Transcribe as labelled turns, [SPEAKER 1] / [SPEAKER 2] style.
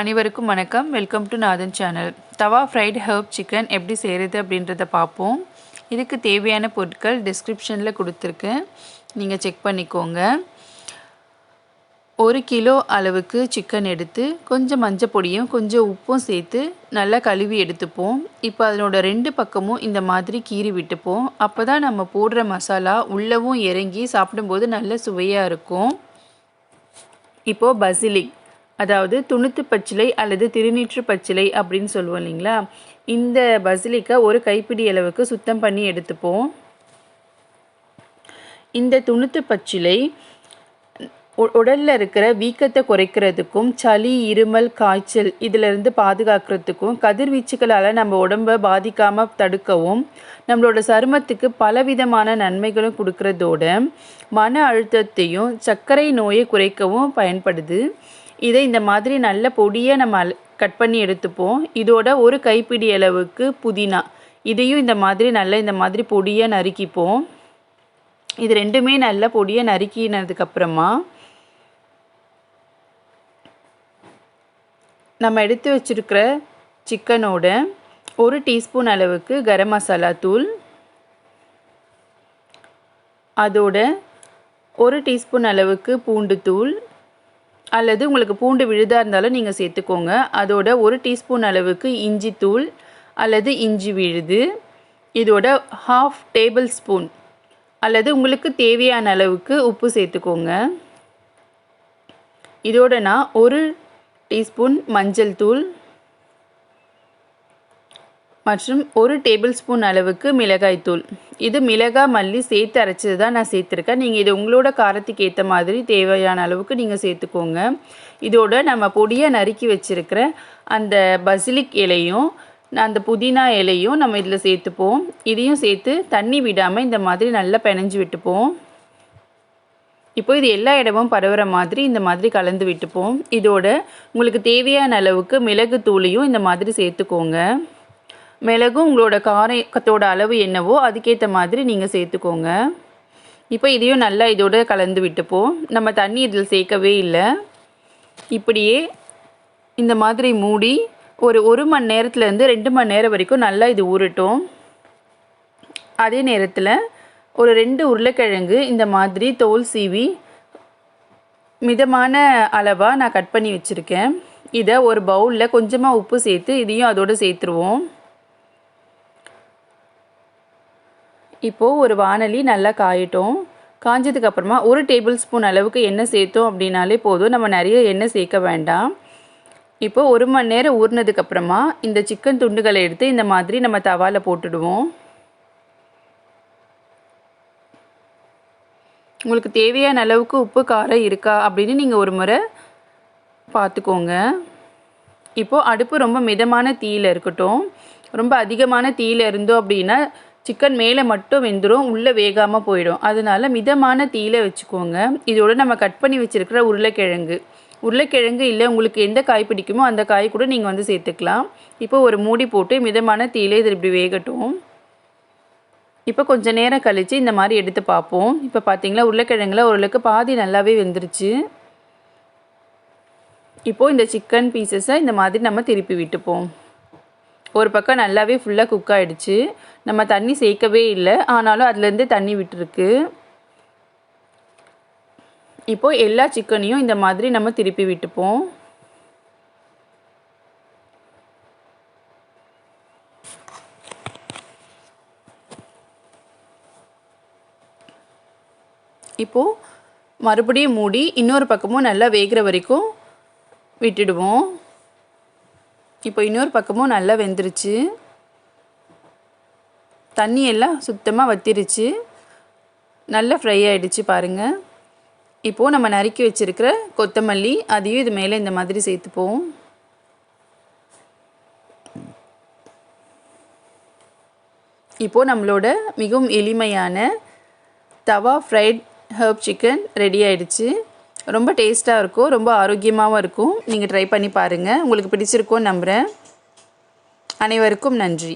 [SPEAKER 1] அனைவருக்கும் வணக்கம். Welcome to Nathan channel. தவா ஃப்ரைட் ஹர்ப் சிக்கன் எப்படி செய்கிறது அப்படின்றத பார்ப்போம். இதுக்கு தேவையான பொருட்கள் டிஸ்கிரிப்ஷனில் கொடுத்துருக்கேன், நீங்கள் செக் பண்ணிக்கோங்க. 1 கிலோ அளவுக்கு சிக்கன் எடுத்து கொஞ்சம் மஞ்சள் பொடியும் கொஞ்சம் உப்பும் சேர்த்து நல்லா கழுவி எடுத்துப்போம். இப்போ அதனோட 2 பக்கமும் இந்த மாதிரி கீறி விட்டுப்போம். அப்போ தான் நம்ம போடுற மசாலா உள்ளவும் இறங்கி சாப்பிடும்போது நல்ல சுவையாக இருக்கும். இப்போது பசிலிக், அதாவது துணுத்து பச்சிலை அல்லது திருநீற்று பச்சிலை அப்படின்னு சொல்லுவோம் இல்லைங்களா, இந்த பசிலிக்கை ஒரு கைப்பிடி அளவுக்கு சுத்தம் பண்ணி எடுத்துப்போம். இந்த துணுத்து பச்சிலை உடலில் இருக்கிற வீக்கத்தை குறைக்கிறதுக்கும் சளி, இருமல், காய்ச்சல் இதிலிருந்து பாதுகாக்கிறதுக்கும் கதிர்வீச்சுகளால் நம்ம உடம்பை பாதிக்காமல் தடுக்கவும் நம்மளோட சருமத்துக்கு பலவிதமான நன்மைகளும் கொடுக்கறதோட மன அழுத்தத்தையும் சர்க்கரை நோயை குறைக்கவும் பயன்படுது. இதை இந்த மாதிரி நல்ல பொடியை நம்ம கட் பண்ணி எடுத்துப்போம். இதோட ஒரு கைப்பிடி அளவுக்கு புதினா, இதையும் இந்த மாதிரி பொடியை நறுக்கிப்போம். இது ரெண்டுமே நல்ல பொடியை நறுக்கினதுக்கப்புறமா நம்ம எடுத்து வச்சுருக்கிற சிக்கனோட 1 டீஸ்பூன் அளவுக்கு கரம் மசாலா தூள், அதோட 1 டீஸ்பூன் அளவுக்கு பூண்டு தூள், அல்லது உங்களுக்கு பூண்டு விழுதாக இருந்தாலும் நீங்கள் சேர்த்துக்கோங்க. அதோட 1 டீஸ்பூன் அளவுக்கு இஞ்சி தூள் அல்லது இஞ்சி விழுது, இதோட 1/2 டேபிள் ஸ்பூன் அல்லது உங்களுக்கு தேவையான அளவுக்கு உப்பு சேர்த்துக்கோங்க. இதோட நான் 1 டீஸ்பூன் மஞ்சள் தூள் மற்றும் 1 டேபிள் ஸ்பூன் அளவுக்கு மிளகாய் தூள். இது மிளகாய் மல்லி சேர்த்து அரைச்சது தான் நான் சேர்த்துருக்கேன். நீங்கள் இது உங்களோட காரத்துக்கு ஏற்ற மாதிரி தேவையான அளவுக்கு நீங்கள் சேர்த்துக்கோங்க. இதோட நம்ம பொடியை நறுக்கி வச்சுருக்கிற அந்த பசிலிக் இலையும் அந்த புதினா இலையும் நம்ம இதில் சேர்த்துப்போம். இதையும் சேர்த்து தண்ணி விடாமல் இந்த மாதிரி நல்லா பிணைஞ்சு விட்டுப்போம். இப்போ இது எல்லா இடமும் பரவுற மாதிரி இந்த மாதிரி கலந்து விட்டுப்போம். இதோட உங்களுக்கு தேவையான அளவுக்கு மிளகு தூளையும் இந்த மாதிரி சேர்த்துக்கோங்க. மிளகும் உங்களோட காரத்தோட அளவு என்னவோ அதுக்கேற்ற மாதிரி நீங்கள் சேர்த்துக்கோங்க. இப்போ இதையும் நல்லா இதோட கலந்து விட்டுப்போம். நம்ம தண்ணி இதில் சேர்க்கவே இல்லை. இப்படியே இந்த மாதிரி மூடி ஒரு 1 மணி நேரத்துலேருந்து 2 மணி நேரம் வரைக்கும் நல்லா இது ஊறட்டும். அதே நேரத்தில் ஒரு 2 உருளைக்கிழங்கு இந்த மாதிரி தோல் சீவி மிதமான அளவாக நான் கட் பண்ணி வச்சுருக்கேன். இதை ஒரு பவுலில் கொஞ்சமாக உப்பு சேர்த்து இதையும் அதோடு சேர்த்துருவோம். இப்போது ஒரு வாணலி நல்லா காயட்டும். காஞ்சதுக்கப்புறமா 1 டேபிள் ஸ்பூன் அளவுக்கு எண்ணெய் சேர்த்தோம் அப்படின்னாலே போதும், நம்ம நிறைய எண்ணெய் சேர்க்க வேண்டாம். இப்போது 1 மணி நேரம் ஊறினதுக்கப்புறமா இந்த சிக்கன் துண்டுகளை எடுத்து இந்த மாதிரி நம்ம தவாவில் போட்டுடுவோம். உங்களுக்கு தேவையான அளவுக்கு உப்பு காரம் இருக்கா அப்படின்னு நீங்கள் ஒரு முறை பார்த்துக்கோங்க. இப்போது அடுப்பு ரொம்ப மிதமான தீயில் இருக்கட்டும். ரொம்ப அதிகமான தீயில் இருந்தோம் அப்படின்னா சிக்கன் மேலே மட்டும் வெந்துடும், உள்ளே வேகாமல் போயிடும். அதனால் மிதமான தீயில் வச்சுக்கோங்க. இதோடு நம்ம கட் பண்ணி வச்சுருக்கிற உருளைக்கிழங்கு இல்லை உங்களுக்கு எந்த காய் பிடிக்குமோ அந்த காய் கூட நீங்கள் சேர்த்துக்கலாம். இப்போ ஒரு மூடி போட்டு மிதமான தீயிலே இது இப்படி வேகட்டும். இப்போ கொஞ்சம் நேரம் கழித்து இந்த மாதிரி எடுத்து பார்ப்போம். இப்போ பார்த்தீங்களா, உருளைக்கிழங்குல ஓரளவுக்கு பாதி நல்லாவே வெந்துருச்சு. இப்போது இந்த சிக்கன் பீசஸை இந்த மாதிரி நம்ம திருப்பி விட்டுப்போம். ஒரு பக்கம் நல்லாவே ஃபுல்லாக குக் ஆகிடுச்சு. நம்ம தண்ணி சேர்க்கவே இல்லை, ஆனாலும் அதுலேருந்து தண்ணி விட்டுருக்கு. இப்போது எல்லா சிக்கனையும் இந்த மாதிரி நம்ம திருப்பி விட்டுப்போம். இப்போது மறுபடியும் மூடி இன்னொரு பக்கமும் நல்லா வேகிற வரைக்கும் விட்டுடுவோம். இப்போ இன்னொரு பக்கமும் நல்லா வெந்துருச்சு. தண்ணி எல்லாம் சுத்தமாக வத்திருச்சு, நல்லா ஃப்ரை ஆகிடுச்சு பாருங்கள். இப்போது நம்ம நறுக்கி வச்சுருக்கிற கொத்தமல்லி அதையும் இது மேலே இந்த மாதிரி சேர்த்துப்போம். இப்போது நம்மளோட மிகவும் எளிமையான தவா ஃப்ரைட் ஹர்ப் சிக்கன் ரெடி ஆகிடுச்சு. ரொம்ப டேஸ்ட்டாக இருக்கும், ரொம்ப ஆரோக்கியமாகவும் இருக்கும். நீங்கள் ட்ரை பண்ணி பாருங்கள், உங்களுக்கு பிடிச்சிருக்கும்னு நம்புகிறேன். அனைவருக்கும் நன்றி.